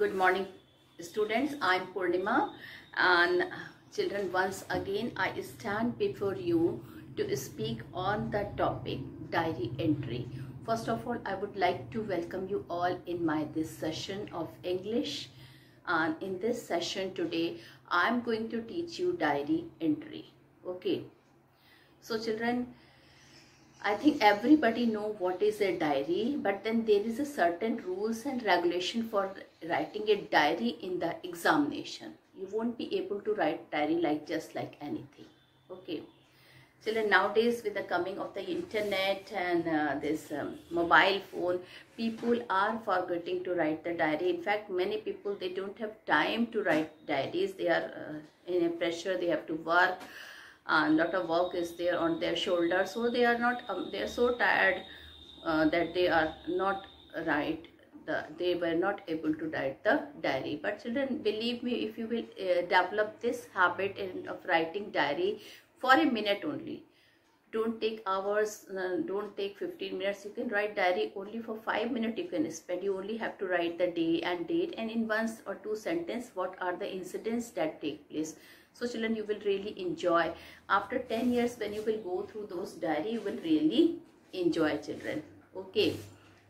Good morning, students. I'm Purnima, and children, once again I stand before you to speak on the topic diary entry. First of all, I would like to welcome you all in this session of English. And in this session today, I'm going to teach you diary entry. Okay. So children, I think everybody know what is a diary, but then there is a certain rules and regulation for writing a diary in the examination. You won't be able to write diary just like anything. Okay. Children, nowadays with the coming of the internet and this mobile phone, people are forgetting to write the diary. In fact, many people, they don't have time to write diaries. They are in a pressure, they have to work. A lot of work is there on their shoulders, so they are not they are so tired that they are not they were not able to write the diary. But children, believe me, if you will develop this habit of writing diary for a minute only, don't take hours, don't take 15 minutes, you can write diary only for 5 minutes. You can spend, you only have to write the day and date, and in 1 or 2 sentences what are the incidents that take place. So children, you will really enjoy. After 10 years when you will go through those diary, you will really enjoy, children. Okay,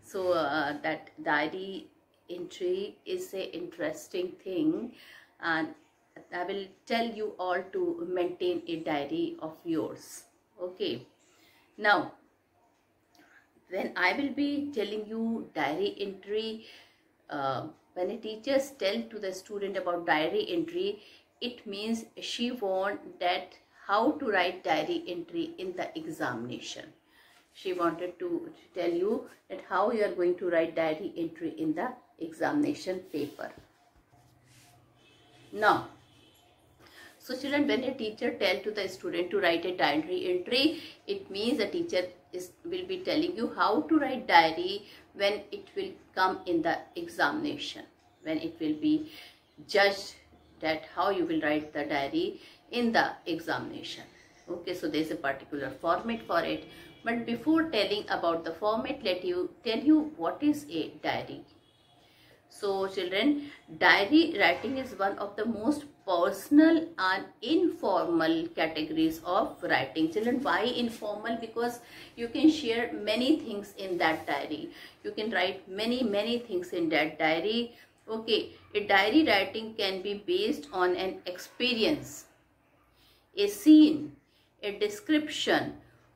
so that diary entry is a interesting thing, and I will tell you all to maintain a diary of yours. Okay, now when I will be telling you diary entry, when a teacher tells to the student about diary entry, it means she want that how to write diary entry in the examination. She wanted to tell you that how you are going to write diary entry in the examination paper. Now, so children, when a teacher tells to the student to write a diary entry, it means the teacher will be telling you how to write diary when it will come in the examination, when it will be judged that how you will write the diary in the examination. Okay, so there is a particular format for it. But before telling about the format, let you tell you what is a diary. So children, diary writing is one of the most personal and informal categories of writing. Children, why informal? Because you can share many things in that diary. You can write many things in that diary. Okay, a diary writing can be based on an experience, a scene, a description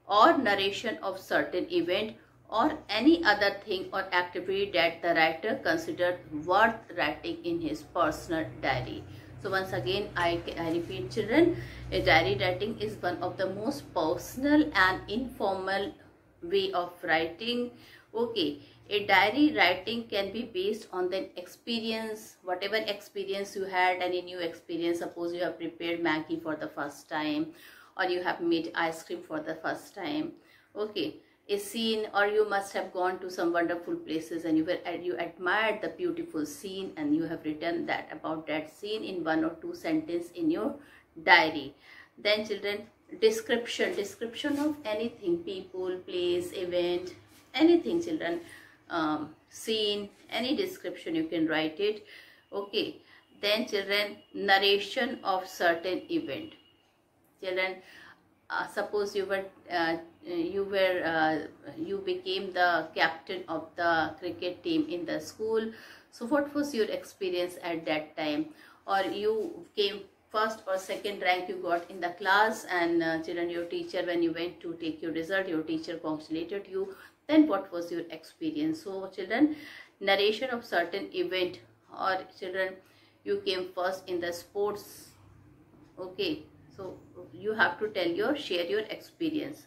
or narration of certain event or any other thing or activity that the writer considered worth writing in his personal diary. So once again, I repeat, children, a diary writing is one of the most personal and informal way of writing. Okay, a diary writing can be based on the experience, whatever experience you had, any new experience. Suppose you have prepared Maggi for the first time, or you have made ice cream for the first time. Okay, a scene, or you must have gone to some wonderful places and you admired the beautiful scene and you have written that about that scene in 1 or 2 sentences in your diary. Then children, description of anything, people, place, event, anything, children, scene, any description you can write it. Okay, then children, narration of certain event. Children, suppose you became the captain of the cricket team in the school. So what was your experience at that time? Or you came first or second rank you got in the class, and children, your teacher, when you went to take your result, your teacher congratulated you. Then what was your experience? So children, narration of certain event, or children, you came first in the sports. Okay, so you have to share your experience.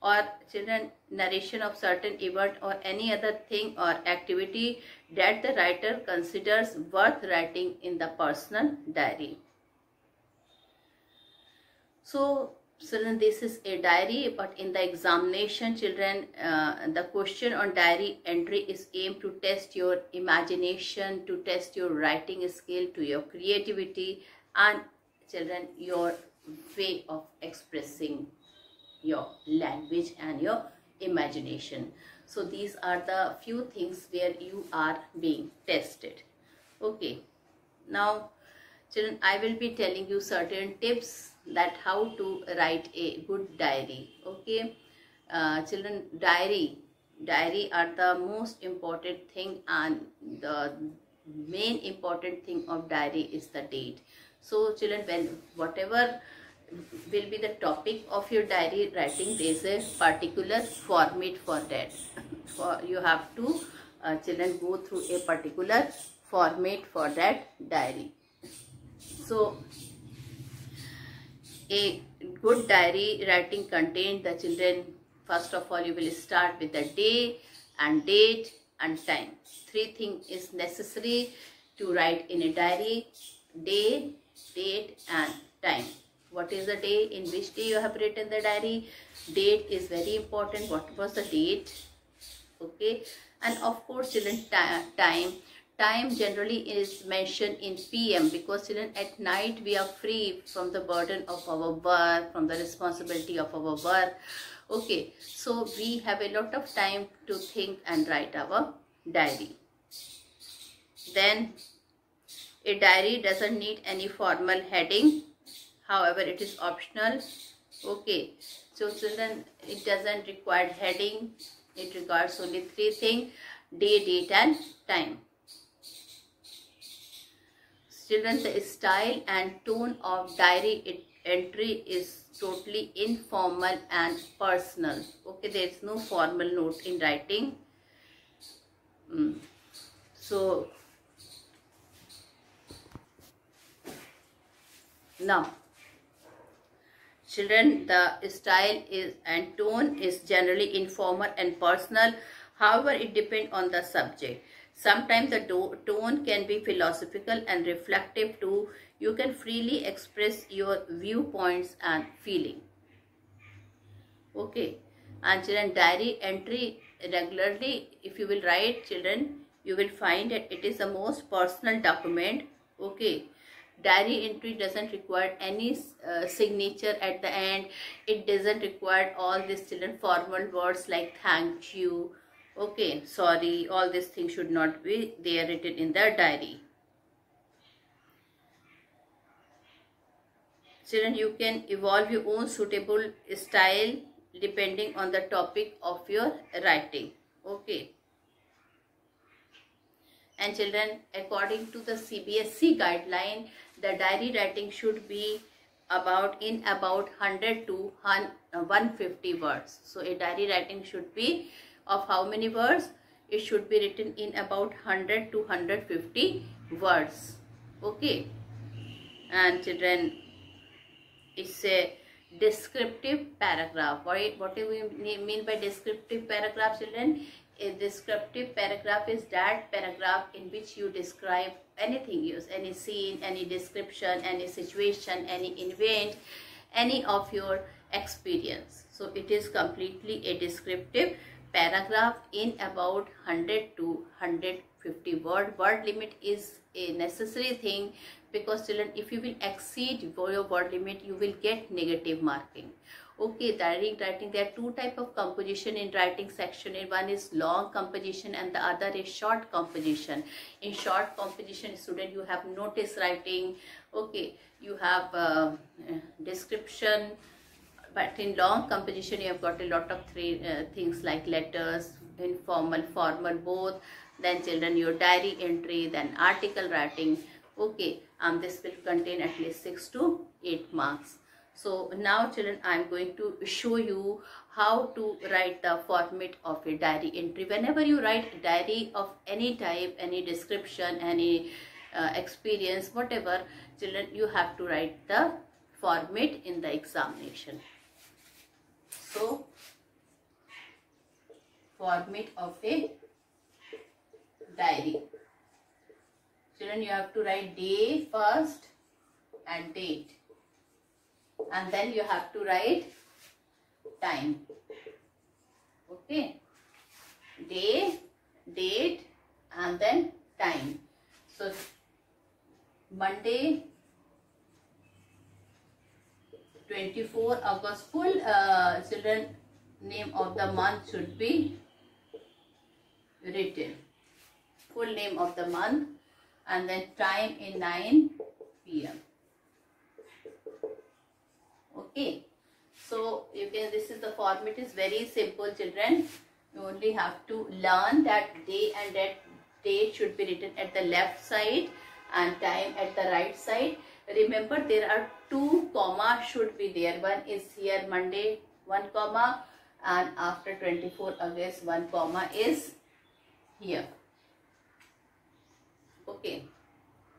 Or children, narration of certain event or any other thing or activity that the writer considers worth writing in the personal diary. So children, this is a diary, but in the examination, children, the question on diary entry is aimed to test your imagination, to test your writing skill, to your creativity, and children, your way of expressing your language and your imagination. So these are the few things where you are being tested. Okay, now children, I will be telling you certain tips that how to write a good diary. Okay, children, diary are the most important thing, and the main important thing of diary is the date. So children, when whatever will be the topic of your diary writing, there is a particular format for that. For you have to children go through a particular format for that diary. So a good diary writing contains the children, first of all you will start with the day and date and time. Three things is necessary to write in a diary: day, date and time. What is the day? In which day you have written the diary? Date is very important. What was the date? Okay, and of course children, time generally is mentioned in PM, because children, at night we are free from the burden of our work, from the responsibility of our work. Okay, so we have a lot of time to think and write our diary. Then a diary doesn't need any formal heading, however it is optional. Okay, so children, it doesn't require heading. It requires only three things: day, date and time. Children, the style and tone of diary entry is totally informal and personal. Okay, there is no formal note in writing. So now children, the style is and tone is generally informal and personal. However, it depends on the subject. Sometimes the tone can be philosophical and reflective too. You can freely express your viewpoints and feeling. Okay, and children, diary entry regularly, if you will write, children, you will find that it is the most personal document. Okay, diary entry doesn't require any signature at the end. It doesn't require all these children formal words like thank you, okay, sorry. All these things should not be there written in the diary. Children, you can evolve your own suitable style depending on the topic of your writing. Okay, and children, according to the CBSE guideline, the diary writing should be about 100 to 150 words. So a diary writing should be of how many words? It should be written in about 100 to 150 words. Okay, and children, it's a descriptive paragraph. What do we mean by descriptive paragraph, children? A descriptive paragraph is that paragraph in which you describe anything, use any scene, any description, any situation, any event, any of your experience. So it is completely a descriptive paragraph in about 100 to 150 word. Word limit is a necessary thing, because children, if you will exceed your word limit, you will get negative marking. Okay, diary writing, there are two types of composition in writing section. One is long composition and the other is short composition. In short composition, student, you have notice writing. Okay, you have description. But in long composition, you have got a lot of things like letters, informal, formal, both. Then children, your diary entry, then article writing. Okay, this will contain at least 6 to 8 marks. So now children, I am going to show you how to write the format of a diary entry. Whenever you write a diary of any type, any description, any experience, whatever, children, you have to write the format in the examination. So, format of a diary. Children, you have to write day first and date. And then you have to write time. Okay. Day, date and then time. So, Monday, 24 August, full children name of the month should be written. Full name of the month, and then time in 9 p.m. Okay, so you can, this is the format is very simple, children. You only have to learn that day and that date should be written at the left side and time at the right side. Remember, there are 2 comma should be there. One is here Monday 1 comma, and after 24 August 1 comma is here. Okay,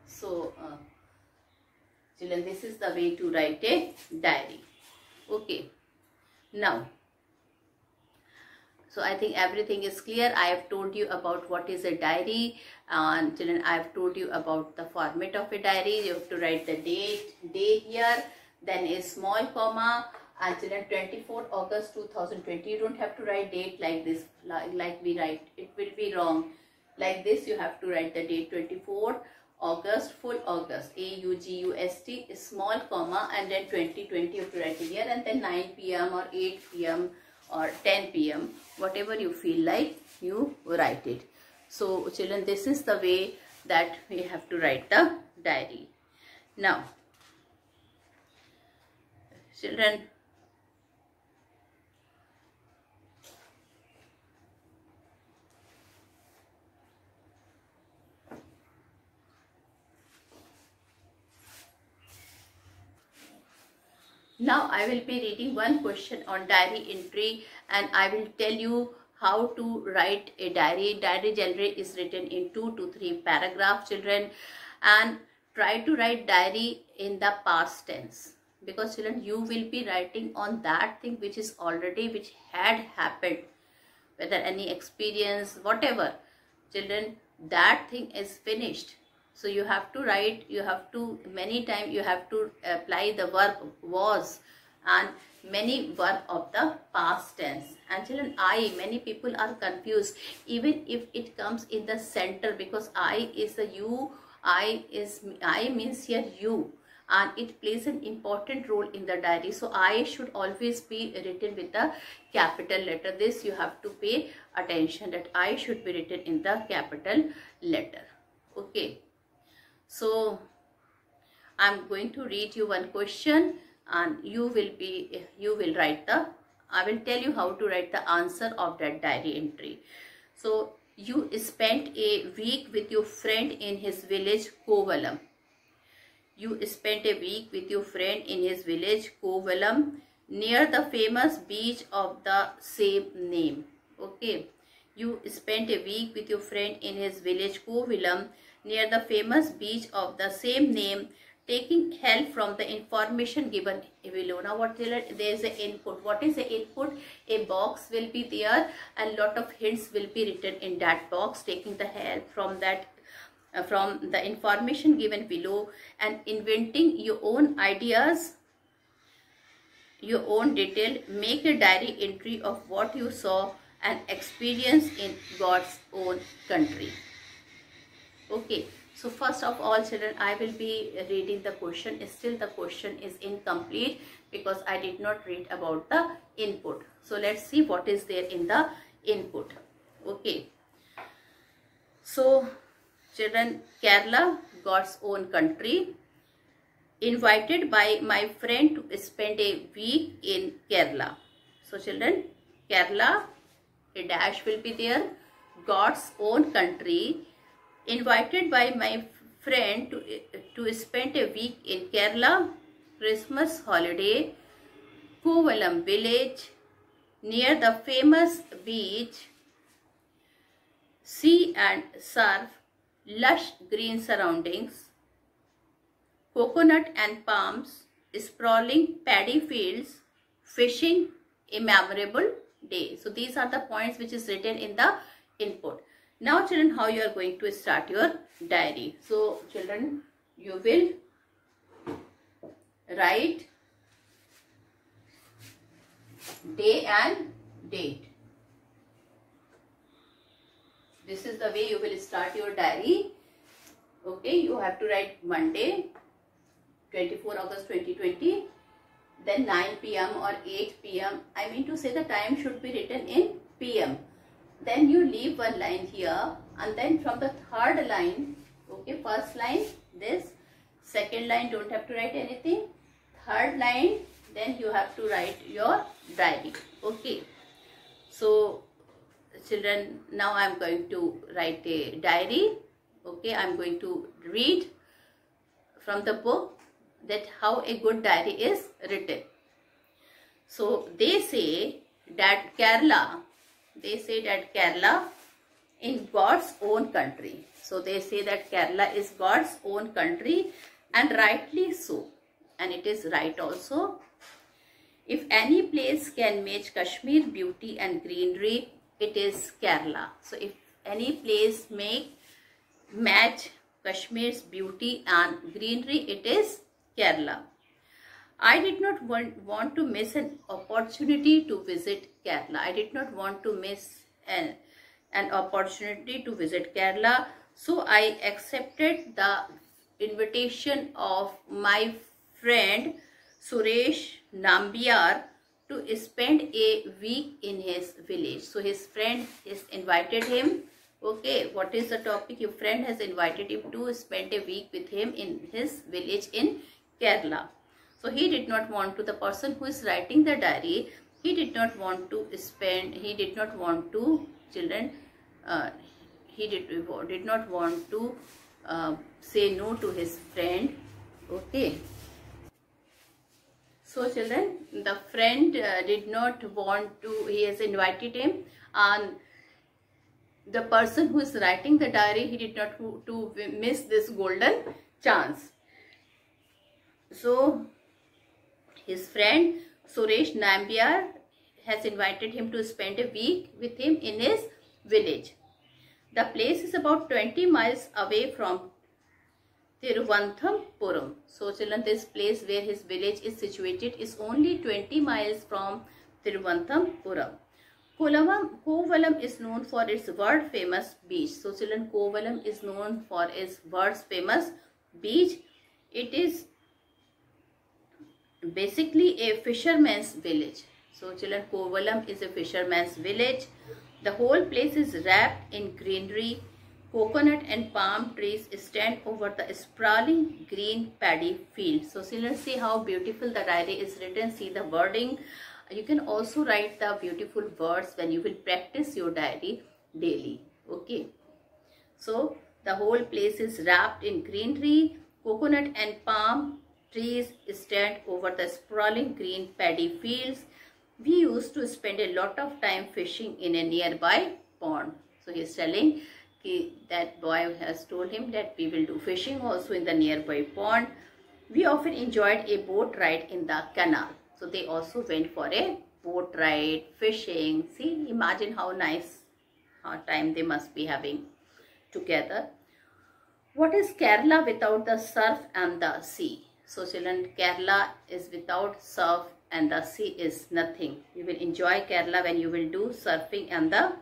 so children, this is the way to write a diary. Okay, now, so I think everything is clear. I have told you about what is a diary, and children, I have told you about the format of a diary. You have to write the day here, then a small comma, and children, 24 August 2020. You don't have to write date like this, like we write. It will be wrong. Like this, you have to write the date 24 August, full August, AUGUST, small comma, and then 2020 you have to write it here, and then 9 p.m. or 8 p.m. or 10 p.m. whatever you feel like, you write it. So children, this is the way that we have to write the diary. Now, children, now I will be reading one question on diary entry, and I will tell you how to write a diary. Diary generally is written in 2 to 3 paragraphs, children, and try to write diary in the past tense, because children, you will be writing on that thing which is already, which had happened, whether any experience, whatever, children, that thing is finished. So you have to write, you have to, many times you have to apply the verb was and many verb of the past tense. And children, many people are confused even if it comes in the center, because I is the you, I means here you, and it plays an important role in the diary. So I should always be written with the capital letter. This you have to pay attention, that I should be written in the capital letter. Okay. So I'm going to read you one question, and you will write the, I will tell you how to write the answer of that diary entry. So, you spent a week with your friend in his village Kovalam. You spent a week with your friend in his village Kovalam near the famous beach of the same name. Okay. You spent a week with your friend in his village Kovalam near the famous beach of the same name, taking help from the information given below. Now, what there is an input. What is the input? A box will be there, and lot of hints will be written in that box, taking the help from that from the information given below, and inventing your own ideas, your own detail. Make a diary entry of what you saw and experienced in God's own country. Okay, so first of all, children, I will be reading the question. Still the question is incomplete because I did not read about the input. So let's see what is there in the input. Okay, so children, Kerala, God's own country. Invited by my friend to spend a week in Kerala. So children, Kerala, a dash will be there. God's own country. Invited by my friend to spend a week in Kerala, Christmas holiday, Kovalam village, near the famous beach, sea and surf, lush green surroundings, coconut and palms, sprawling paddy fields, fishing, a memorable day. So these are the points which is written in the input. Now children, how you are going to start your diary? So children, you will write day and date. This is the way you will start your diary. Okay, you have to write Monday, 24 August 2020, then 9 p.m. or 8 p.m. I mean to say the time should be written in p.m. Then you leave one line here, and then from the third line, okay, Okay, first line this, second line don't have to write anything, third line then you have to write your diary. Okay, so children, now I am going to write a diary. Okay, I am going to read from the book that how a good diary is written. So they say that Kerala in God's own country. So they say that Kerala is God's own country, and rightly so, and it is right also. If any place can match Kashmir beauty and greenery, it is Kerala. So if any place match Kashmir's beauty and greenery, it is Kerala. I did not want to miss an opportunity to visit Kerala. I did not want to miss an opportunity to visit Kerala. So I accepted the invitation of my friend Suresh Nambiar to spend a week in his village. So his friend has invited him. Okay, what is the topic? Your friend has invited him to spend a week with him in his village in Kerala. So he did not want to, the person who is writing the diary, he did not want to, children, he did not want to say no to his friend. Okay. So children, the friend did not want to, he has invited him, and the person who is writing the diary, he did not to miss this golden chance. So his friend Suresh Nambiar has invited him to spend a week with him in his village. The place is about 20 miles away from Thiruvananthapuram. So children, this place where his village is situated is only 20 miles from Thiruvananthapuram. Kovalam is known for its world famous beach. So children, Kovalam is known for its world famous beach. It is basically a fisherman's village. So children, Kovalam is a fisherman's village. The whole place is wrapped in greenery. Coconut and palm trees stand over the sprawling green paddy field. So children, see how beautiful the diary is written. See the wording. You can also write the beautiful words when you will practice your diary daily. Okay. So the whole place is wrapped in greenery. Coconut and palm trees stand over the sprawling green paddy fields. We used to spend a lot of time fishing in a nearby pond. So he is telling that boy has told him that we will do fishing also in the nearby pond. We often enjoyed a boat ride in the canal. So they also went for a boat ride, fishing. See, imagine how nice time they must be having together. What is Kerala without the surf and the sea? So children, Kerala is without surf and the sea is nothing. You will enjoy Kerala when you will do surfing and the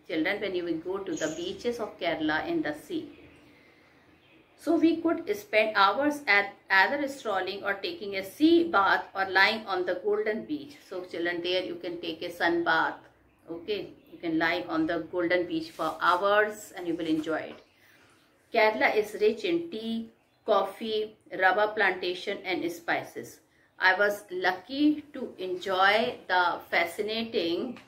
children, when you will go to the beaches of Kerala in the sea. So we could spend hours at either strolling or taking a sea bath or lying on the golden beach. So children, there you can take a sun bath. Okay, you can lie on the golden beach for hours and you will enjoy it. Kerala is rich in tea, coffee, rubber plantation and spices. I was lucky to enjoy the fascinating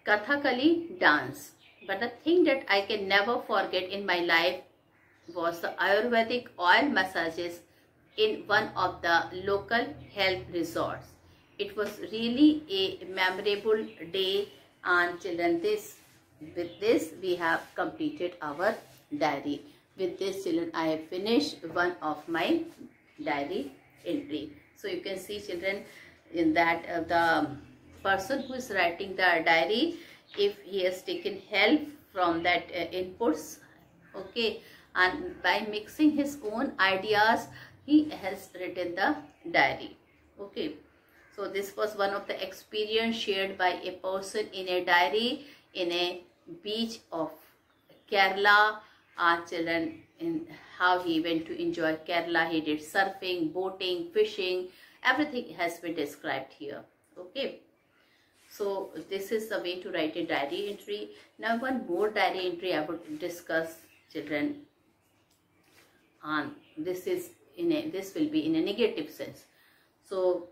Kathakali dance. But the thing that I can never forget in my life was the Ayurvedic oil massages in one of the local health resorts. It was really a memorable day, and children, with this we have completed our diary. With this children, I have finished one of my diary entry. So you can see children in that the person who is writing the diary, if he has taken help from that inputs, okay, and by mixing his own ideas, he has written the diary. Okay, so this was one of the experience shared by a person in a diary in a beach of Kerala. Children, in how he went to enjoy Kerala, he did surfing, boating, fishing, everything has been described here. Okay. So this is the way to write a diary entry. Now one more diary entry I would discuss, children, and this will be in a negative sense. So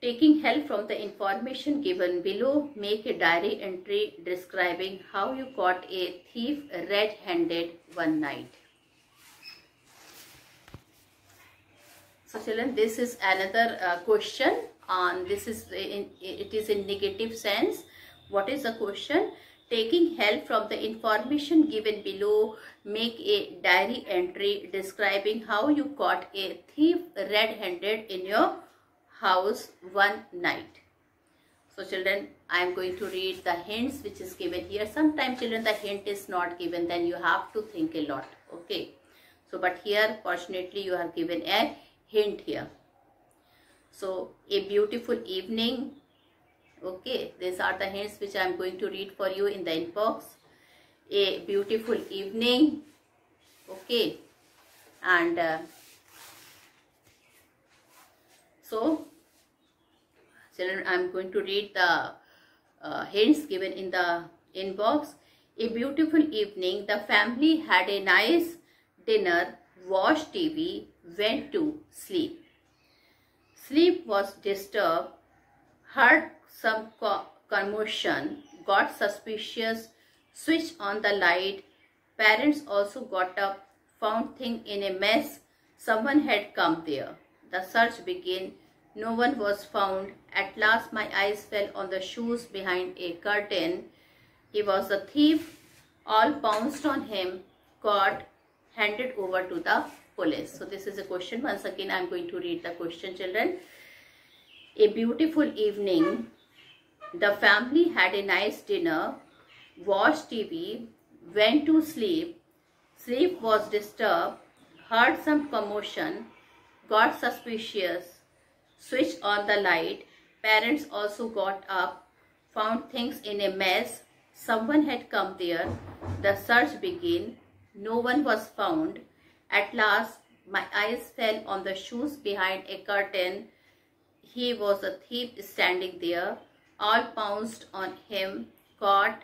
taking help from the information given below, make a diary entry describing how you caught a thief red-handed one night. So children, this is another question, and this is it is in negative sense. What is the question? Taking help from the information given below, make a diary entry describing how you caught a thief red-handed in your house one night. So children, I am going to read the hints which is given here. Sometimes children, the hint is not given, then you have to think a lot. Okay. So but here fortunately you are given a hint here. So a beautiful evening. Okay, these are the hints which I am going to read for you in the inbox. A beautiful evening. Okay, and so children, I am going to read the hints given in the inbox. A beautiful evening. The family had a nice dinner, watched TV, went to sleep. Sleep was disturbed, heard some commotion, got suspicious, switched on the light. Parents also got up, found things in a mess. Someone had come there. The search began. No one was found. At last my eyes fell on the shoes behind a curtain. He was a thief. All pounced on him, caught, handed over to the police. So this is a question. Once again I am going to read the question, children. A beautiful evening. The family had a nice dinner, watched TV, went to sleep. Sleep was disturbed, heard some commotion, got suspicious, switched on the light. Parents also got up, found things in a mess. Someone had come there. The search began. No one was found. At last, my eyes fell on the shoes behind a curtain. He was a thief standing there. All pounced on him, caught,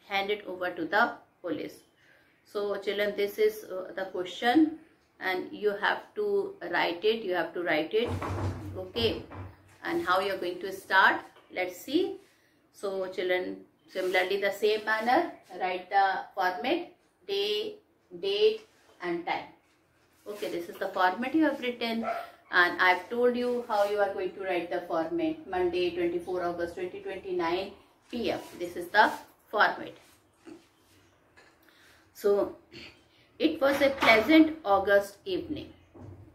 handed over to the police. So children, this is the question, and you have to write it. You have to write it. Okay. And how you are going to start? Let's see. So children, similarly the same manner, write the format, day, date and time. Okay, this is the format you have written. And I've told you how you are going to write the format. Monday, 24 August 2029 PM. This is the format. So, it was a pleasant August evening.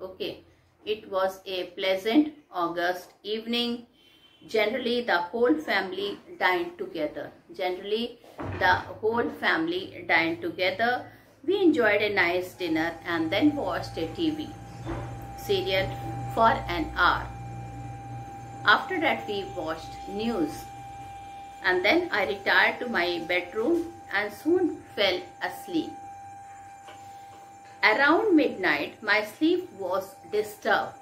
Okay. It was a pleasant August evening. Generally, the whole family dined together. Generally, the whole family dined together. We enjoyed a nice dinner and then watched a TV serial for an hour. After that we watched news, and then I retired to my bedroom and soon fell asleep. Around midnight my sleep was disturbed.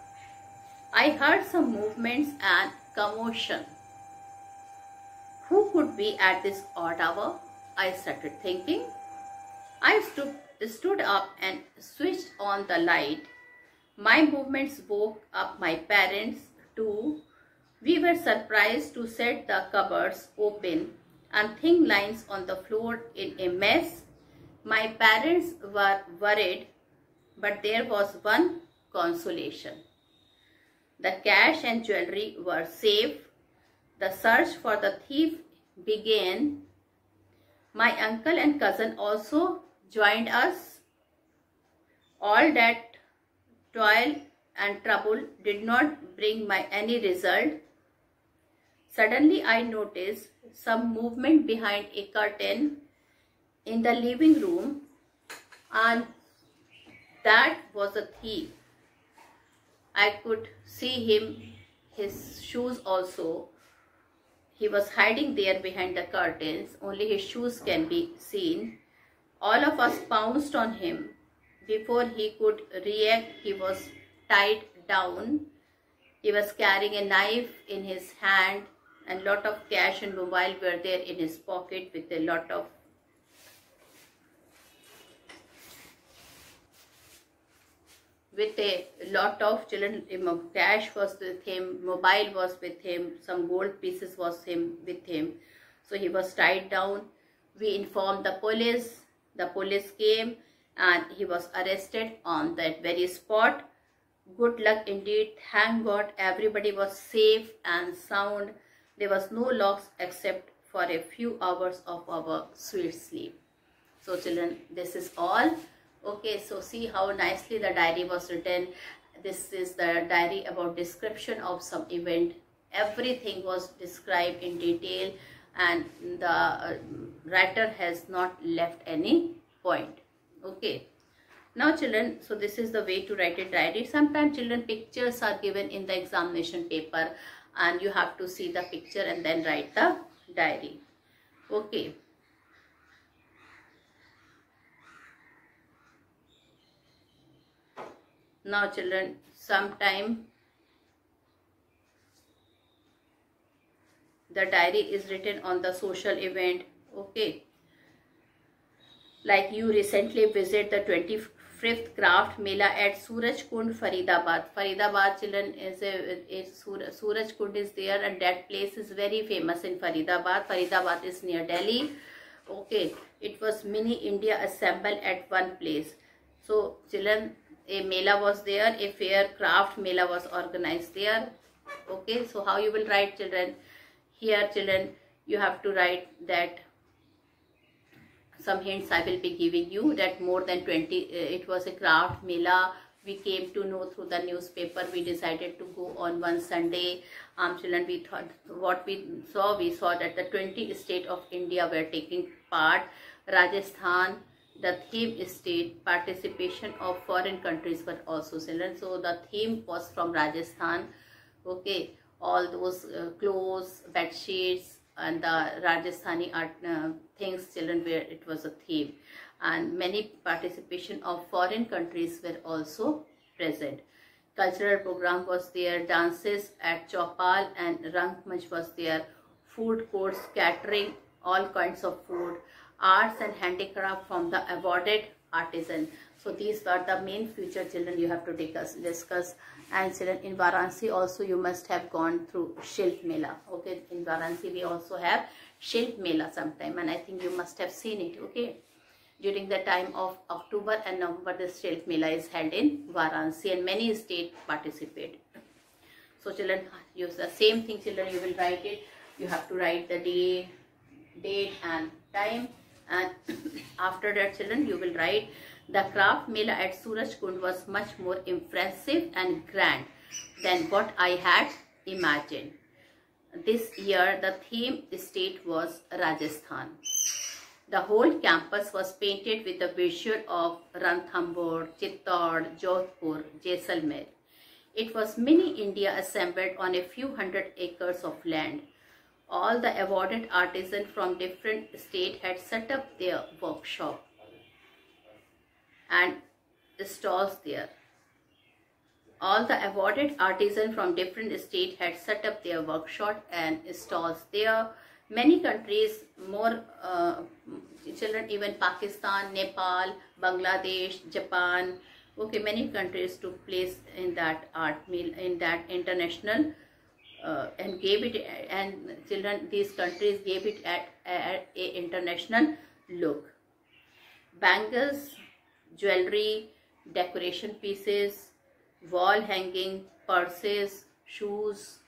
I heard some movements and commotion. Who could be at this odd hour? I started thinking. I stood up and switched on the light. My movements woke up my parents too. We were surprised to set the cupboards open and thin lines on the floor in a mess. My parents were worried, but there was one consolation. The cash and jewelry were safe. The search for the thief began. My uncle and cousin also joined us. All that toil and trouble did not bring any result. Suddenly I noticed some movement behind a curtain in the living room, and that was a thief. I could see him, his shoes also. He was hiding there behind the curtains. Only his shoes can be seen. All of us pounced on him. Before he could react, he was tied down. He was carrying a knife in his hand, and lot of cash and mobile were there in his pocket with a lot of children. Cash was with him, mobile was with him, some gold pieces was with him. So he was tied down. We informed the police. The police came and he was arrested on that very spot. Good luck indeed. Thank God everybody was safe and sound. There was no loss except for a few hours of our sweet sleep. So children, this is all. Okay, so see how nicely the diary was written. This is the diary about description of some event. Everything was described in detail and the writer has not left any point. Okay. Now children, so this is the way to write a diary. Sometimes children, pictures are given in the examination paper and you have to see the picture and then write the diary. Okay. Now children, sometime the diary is written on the social event. Okay. Like you recently visit the 25th craft Mela at Suraj Kund, Faridabad. Faridabad children is Suraj Kund is there and that place is very famous in Faridabad. Faridabad is near Delhi. Okay. It was mini India assembled at one place. So children, a Mela was there, a fair craft Mela was organized there. Okay, so how you will write children? Here children, you have to write that some hints I will be giving you, that more than 20, it was a craft Mela. We came to know through the newspaper. We decided to go on one Sunday. Children, we thought what we saw that the 20 states of India were taking part. Rajasthan, the theme state, participation of foreign countries were also children. So the theme was from Rajasthan. Okay, all those clothes, bed sheets and the Rajasthani art things children, where it was a theme, and many participation of foreign countries were also present. Cultural program was there, dances at Chaupal and Rangmanch was there, food courts, catering, all kinds of food, arts and handicraft from the awarded artisan. So these were the main future children you have to discuss. And children, in Varanasi also you must have gone through Shilp Mela. Okay, in Varanasi we also have Shilp Mela sometime, and I think you must have seen it. Okay, during the time of October and November, the Shilp Mela is held in Varanasi and many states participate. So children, use the same thing children, you will write it. You have to write the day, date and time, and after that children, you will write the craft Mela at Suraj Kund was much more impressive and grand than what I had imagined. This year the theme state was Rajasthan. The whole campus was painted with the visual of Ranthambore, Chittor, Jodhpur, Jaisalmer. It was mini India assembled on a few hundred acres of land. All the awarded artisans from different states had set up their workshop and stalls there. All the awarded artisans from different states had set up their workshop and stalls there. Many countries, more children, even Pakistan, Nepal, Bangladesh, Japan, okay, many countries took place in that art meal, in that international and gave it, and children, these countries gave it at a international look. Bangles, jewelry, decoration pieces, wall hanging, purses, shoes,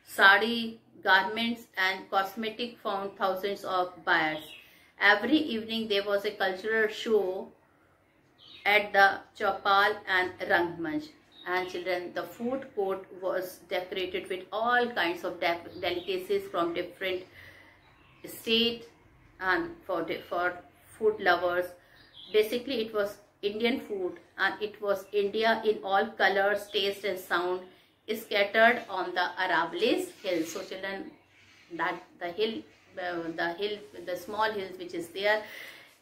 sari, garments and cosmetic found thousands of buyers. Every evening there was a cultural show at the Chaupal and Rangmanch. And children, the food court was decorated with all kinds of delicacies from different states, and for food lovers. Basically it was Indian food, and it was India in all colors, taste and sound, scattered on the Aravallis hill. So children, that the small hills which is there,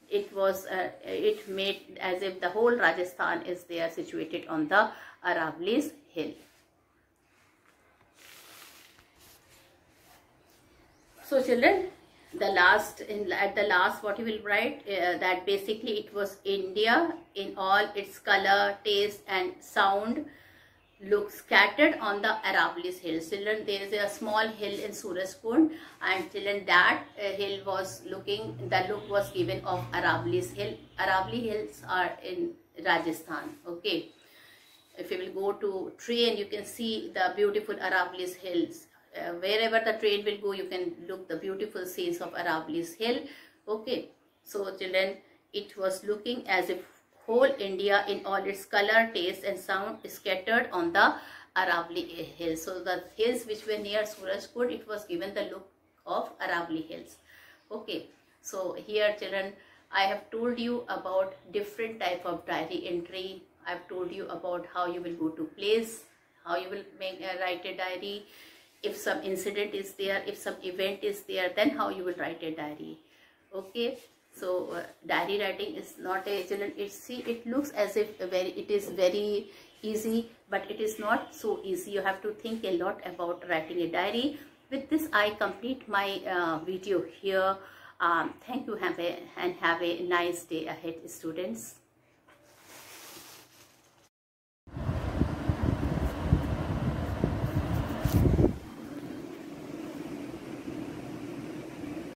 it was it made as if the whole Rajasthan is there, situated on the Aravallis hill. So children, at the last what you will write, that basically it was India in all its color, taste and sound look scattered on the Aravallis Hills. Children, there is a small hill in Surajkund, and children, that hill was looking, the look was given of Aravallis Hill. Aravalli Hills are in Rajasthan. Okay, if you will go to train, you can see the beautiful Aravallis Hills. Wherever the train will go, you can look the beautiful scenes of Aravallis Hill. Okay, so children, it was looking as if whole India in all its color, taste and sound is scattered on the Aravalli Hills. So the hills which were near Surajkund, it was given the look of Aravalli Hills. Okay, so here children, I have told you about different type of diary entry. I have told you about how you will go to place, how you will write a diary. If some incident is there, if some event is there, then how you will write a diary. Okay, so diary writing is not a, children, it looks as if it is very easy, but it is not so easy. You have to think a lot about writing a diary. With this I complete my video here. Thank you, and have a nice day ahead, students.